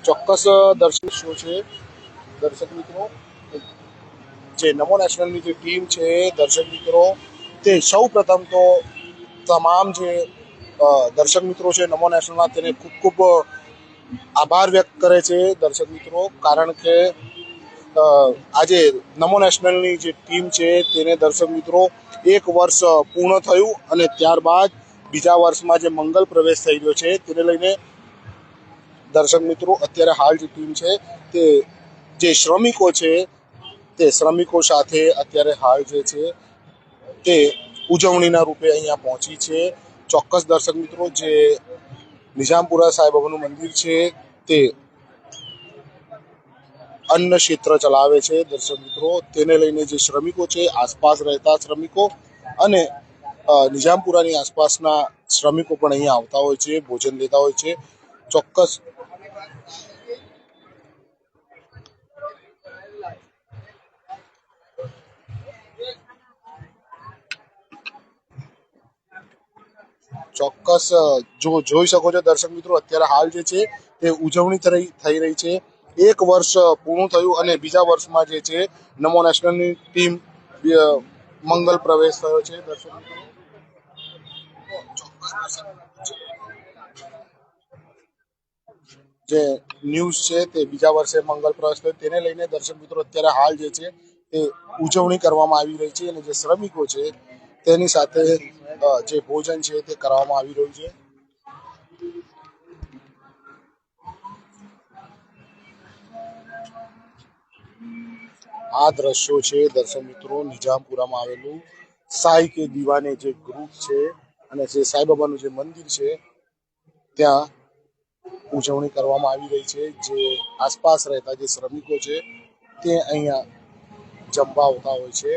ચોક્કસ દર્શક શું છે દર્શક મિત્રો, જે નમો નેશનલની જે ટીમ છે દર્શક મિત્રો, તે સૌ પ્રથમ તો તમામ જે દર્શક મિત્રો છે નમો નેશનલના તેને ખૂબ ખૂબ આભાર વ્યક્ત કરે છે દર્શક મિત્રો. કારણ કે આજે નમો નેશનલની જે ટીમ છે તેને દર્શક મિત્રો 1 વર્ષ પૂર્ણ થયું અને ત્યારબાદ બીજા વર્ષમાં જે મંગલ પ્રવેશ થઈ રહ્યો છે તેને લઈને દર્શક મિત્રો અત્યારે હાલ જે ટીમ છે તે જે શ્રમિકો છે તે શ્રમિકો સાથે અત્યારે હાલ જે છે તે ઉજવણીના રૂપે અહીંયા પહોંચી છે. ચોક્કસ દર્શક મિત્રો, જે નિઝામપુરા સાંઈબાબાનું મંદિર છે તે અન્ન ક્ષેત્ર ચલાવે છે દર્શક મિત્રો. તેને લઈને જે શ્રમિકો છે, આસપાસ રહેતા શ્રમિકો અને નિઝામપુરાની આસપાસના શ્રમિકો પણ અહીંયા આવતા હોય છે, ભોજન લેતા હોય છે. ચોક્કસ ચોક્કસ જો જોઈ શકો છો દર્શક મિત્રો, અત્યારે હાલ જે છે તે ઉજવણી થઈ રહી છે. 1 વર્ષ પૂર્ણ થયું અને બીજા વર્ષમાં જે છે નમો નેશનલની ટીમ મંગલ પ્રવેશ થયો છે દર્શક મિત્રો. જે ન્યૂઝ છે તે બીજા વર્ષે મંગલ પ્રવેશ થયો તેને લઈને દર્શક મિત્રો અત્યારે હાલ જે છે તે ઉજવણી કરવામાં આવી રહી છે અને જે શ્રમિકો છે તેની સાથે જે ભોજન છે તે કરવામાં આવી રહ્યું છે. આ દ્રશ્યો છે દર્શક મિત્રો નિઝામપુરામાં આવેલું સાઈ કે દીવાને જે ગ્રુપ છે અને જે સાંઈબાબાનું જે મંદિર છે ત્યાં ઉજવણી કરવામાં આવી રહી છે. જે આસપાસ રહેતા જે શ્રમિકો છે તે અહીંયા જમવા આવતા હોય છે.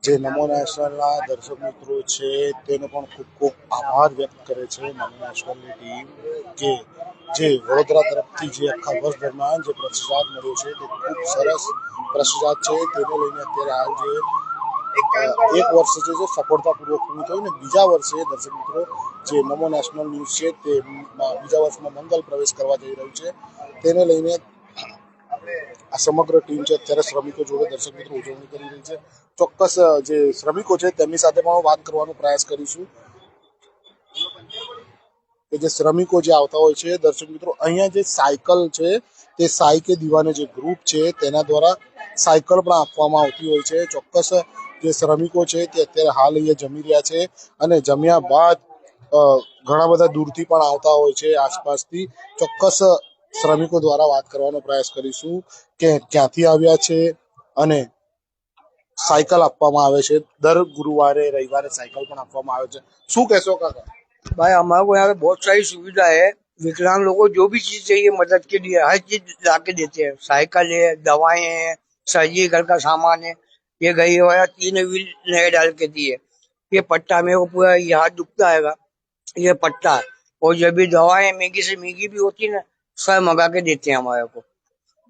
જે નમો નેશનલના દર્શક મિત્રો છે તેનો પણ ખૂબ ખૂબ આભાર વ્યક્ત કરે છે નમો નેશનલની ટીમ, કે જે વડોદરા તરફથી જે આખા વર્ષ દરમિયાન જે પ્રતિસાદ મળ્યો છે તે ખૂબ સરસ પ્રતિસાદ છે. તેને લઈને અત્યારે હાલ જે 1 વર્ષ જે છે સફળતાપૂર્વક પૂરું થયું ને બીજા વર્ષે દર્શક મિત્રો જે નમો નેશનલ ન્યૂઝ છે તે બીજા વર્ષમાં મંગલ પ્રવેશ કરવા જઈ રહ્યું છે. તેને લઈને આ સમગ્ર ટીમ છે અત્યારે શ્રમિકો જોડે દર્શક મિત્રો ઉજવણી કરી રહી છે. ચોક્કસ જે શ્રમિકો છે તેમની સાથે પણ વાત કરવાનો પ્રયાસ કરીશું કે જે શ્રમિકો જે આવતા હોય છે દર્શક મિત્રો, અહીંયા જે સાયકલ છે તે સાઈ કે દીવાને જે ગ્રુપ છે તેના દ્વારા સાયકલ પણ આપવામાં આવતી હોય છે. ચોક્કસ જે શ્રમિકો છે તે અત્યારે હાલ અહીંયા જમી રહ્યા છે અને જમ્યા બાદ ઘણા બધા દૂરથી પણ આવતા હોય છે આસપાસથી. ચોક્કસ શ્રમિકો દ્વારા વાત કરવાનો પ્રયાસ કરીશું કે ક્યાંથી આવ્યા છે અને સાયકલ આપવામાં આવે છે. દર ગુરુવારે રવિવારે साइकिल પણ આપવામાં આવે છે. શું કહેશો કાકા? भाई हमारे को यहाँ पे बहुत सारी सुविधा है। विकलांग लोगों को जो भी चीज चाहिए मदद के लिए हर चीज ला के देते हैं। साइकिल है, दवाएं हैं, सर्जिकल का सामान है। ये गई हुआ 3 व्हील नए डाल के दिए। ये पट्टा मेरे को पूरा ये हाथ दुखता है, ये पट्टा है। और जब भी दवाएं महंगी से महंगी भी होती है ना, सब मंगा के देते हैं हमारे को।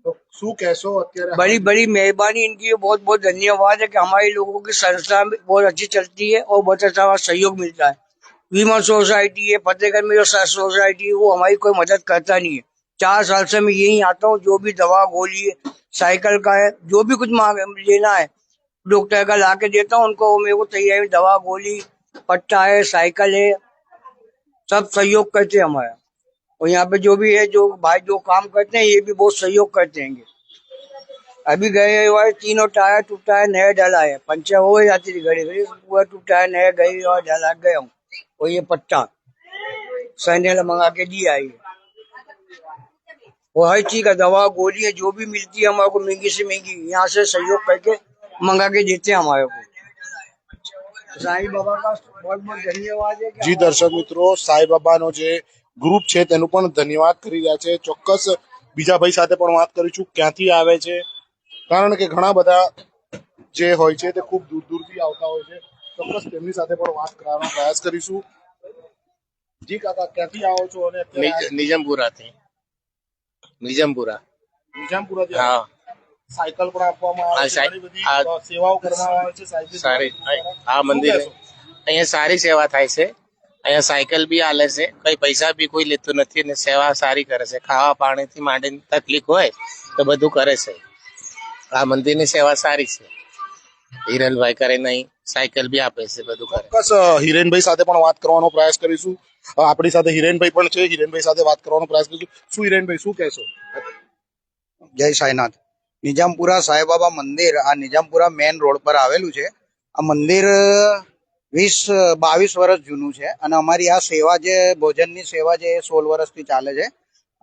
તો શું કહેશો અત્યારે? बड़ी बड़ी मेहरबानी इनकी, बहुत बहुत धन्यवाद है कि हमारे लोगों की संस्था बहुत अच्छी चलती है और बहुत अच्छा सहयोग मिलता है। विमल सोसाइटी है, फतेहगढ़ में जो सोसाइटी है वो हमारी कोई मदद करता नहीं है। 4 साल से मैं यही आता हूँ। जो भी दवा गोली है, साइकिल का है, जो भी कुछ मांग लेना है डॉक्टर का ला के देता हूँ उनको। मेरे को तैयारी दवा गोली, पट्टा है, साइकिल है, सब सहयोग करते हैं हमारा। और यहाँ पे जो भी है, जो भाई जो काम करते हैं ये भी बहुत सहयोग करते हैं। अभी गए हुए 3 टायर टूटा है, नया डाला है। पंचर हो जाती थी घड़ी घड़ी, पूरा टूटा है, नया गई और डाला गया हूँ। और ये पट्टा सैंडल मंगा के दिया है। और हर चीज का दवा गोली है जो भी मिलती है हमारे को महंगी से महंगी यहाँ से सहयोग करके मंगा के देते हैं हमारे को। साईं बाबा का बहुत बहुत धन्यवाद है कि જી દર્શક મિત્રો, સાંઈબાબાનો જે ગ્રુપ છે તેનું પણ ધન્યવાદ કરી રહ્યા છે. ચોક્કસ બીજા ભાઈ સાથે પણ વાત કરીશું ક્યાંથી આવે છે, કારણ કે ઘણા બધા જે હોય છે તે ખૂબ દૂર દૂરથી આવતા હોય છે. ચોક્કસ તેમની સાથે પણ વાત કરવાનો પ્રયાસ કરીશું. જી કાકા, ક્યાંથી આવો છો અને અત્યારે નિજામપુરાથી. નિજામપુરા. નિજામપુરાથી હા. સાયકલ પણ આપવામાં આવે છે, ઘણી બધી સેવાઓ કરવામાં આવે છે સાયકલ સારી આ મંદિર શું કહેશો? અહીંયા સારી સેવા થાય છે. અહીંયા સાયકલ બી આલે છે, કઈ પૈસા બી કોઈ લેતું નથી ને સેવા સારી કરે છે. ખાવા પાણીથી માંડીને તકલીફ હોય તો બધું કરે છે. આ મંદિરની સેવા સારી છે. હિરલભાઈ કરે નહીં, સાયકલ બી આપે છે, બધું કરે. ચોક્કસ હિરેનભાઈ સાથે પણ વાત કરવાનો પ્રયાસ કરીશું. આપણી સાથે હિરેનભાઈ પણ છે, હિરેનભાઈ સાથે વાત કરવાનો પ્રયાસ કરીશું. શું હિરેનભાઈ, શું કહેશો? જય સાઈનાથ. નિજામપુરા સાંઈબાબા મંદિર આ નિજામપુરા મેન રોડ પર આવેલું છે. આ મંદિર 22 વર્ષ જૂનું છે અને અમારી આ સેવા જે ભોજનની સેવા છે એ 16 વર્ષથી ચાલે છે.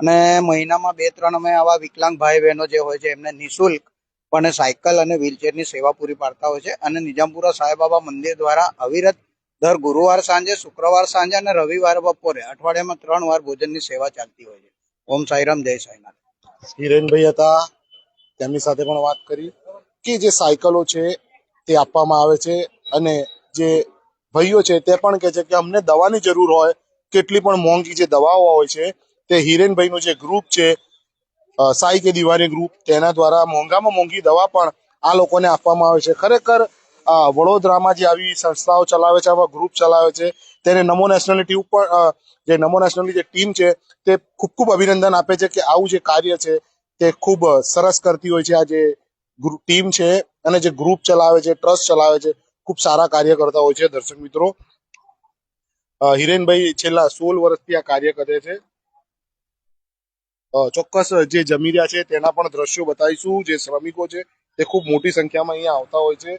અને મહિનામાં 2-3 અમે આવા વિકલાંગ ભાઈ બહેનો જે હોય છે એમને નિઃશુલ્ક પણ સાયકલ અને વ્હીલચેરની સેવા પૂરી પાડતા હોય છે. અને નિજામપુરા સાંઈબાબા મંદિર દ્વારા અવિરત દર ગુરુવાર સાંજે, શુક્રવાર સાંજે અને રવિવાર બપોરે અઠવાડિયામાં 3 વાર ભોજનની સેવા ચાલતી હોય છે. ઓમ સાઈરામ, જય સાઈનાથ. હિરેનભાઈ હતા, તેમની સાથે પણ વાત કરી કે જે સાયકલો છે તે આપવામાં આવે છે. અને જે ભાઈઓ છે તે પણ કહે છે કે અમને દવાની જરૂર હોય, કેટલી પણ મોંઘી જે દવાઓ હોય છે તે હિરેનભાઈનું જે ગ્રુપ છે સાઈ કે દિવાની ગ્રુપ, તેના દ્વારા મોંઘામાં મોંઘી દવા પણ આ લોકોને આપવામાં આવે છે. ખરેખર વડોદરામાં જે આવી સંસ્થાઓ ચલાવે છે, આવા ગ્રુપ ચલાવે છે, તેને નમો નેશનલની ટીમ પણ જે નમો નેશનલની જે ટીમ છે તે ખૂબ ખૂબ અભિનંદન આપે છે કે આવું જે કાર્ય છે તે ખૂબ સરસ કરતી હોય છે. આ જે ટીમ છે અને જે ગ્રુપ ચલાવે છે, ટ્રસ્ટ ચલાવે છે, ખૂબ સારા કાર્ય કરતા હોય છે. દર્શક મિત્રો, હિરેનભાઈ છેલ્લા 16 વર્ષથી આ કાર્ય કરે છે. ચોક્કસ જે જમી રહ્યા છે તેના પણ દ્રશ્યો બતાવીશું. જે શ્રમિકો છે તે ખૂબ મોટી સંખ્યામાં અહીંયા આવતા હોય છે.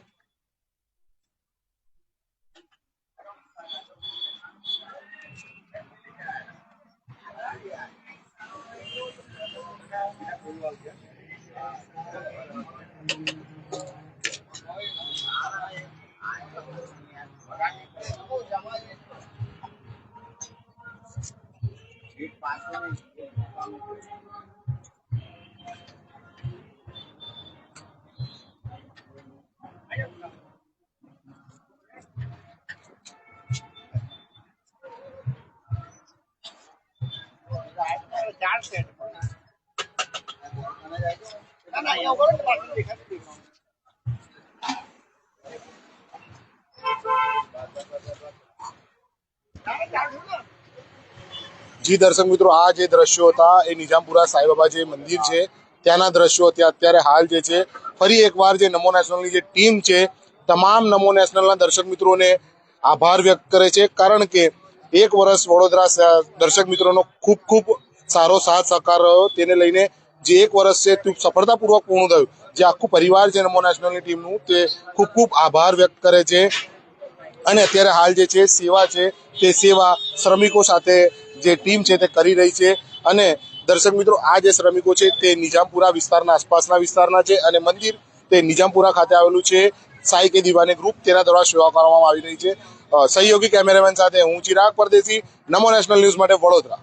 જી દર્શક મિત્રો, આ જે દ્રશ્યો હતા એ નિજામપુરા સાંઈબાબા જે મંદિર છે ત્યાંના દ્રશ્યો હતા. અત્યારે હાલ જે છે ફરી એકવાર જે નમો નેશનલની જે ટીમ છે તમામ નમો નેશનલના દર્શક મિત્રોને આભાર વ્યક્ત કરે છે, કારણ કે 1 વર્ષ વડોદરા દર્શક મિત્રોનો ખૂબ ખૂબ સારો સાથ સહકાર રહ્યો. તેને લઈને જે 1 વર્ષ છે તે સફળતાપૂર્વક પૂર્ણ થયું. જે આખું પરિવાર છે નમો નેશનલની ટીમનું તે ખૂબ ખૂબ આભાર વ્યક્ત કરે છે. અને અત્યારે હાલ જે છે સેવા છે તે સેવા શ્રમિકો સાથે જે ટીમ છે તે કરી રહી છે. અને દર્શક મિત્રો, આ જે શ્રમિકો છે તે નિજામપુરા વિસ્તારના આસપાસના વિસ્તારના છે અને મંદિર તે નિજામપુરા ખાતે આવેલું છે. સાઈ કે દિવાને ગ્રુપ તેના દ્વારા સેવા કરવામાં આવી રહી છે. સહયોગી કેમેરામેન સાથે હું ચિરાગ પરદેશી, નમો નેશનલ ન્યૂઝ માટે વડોદરા.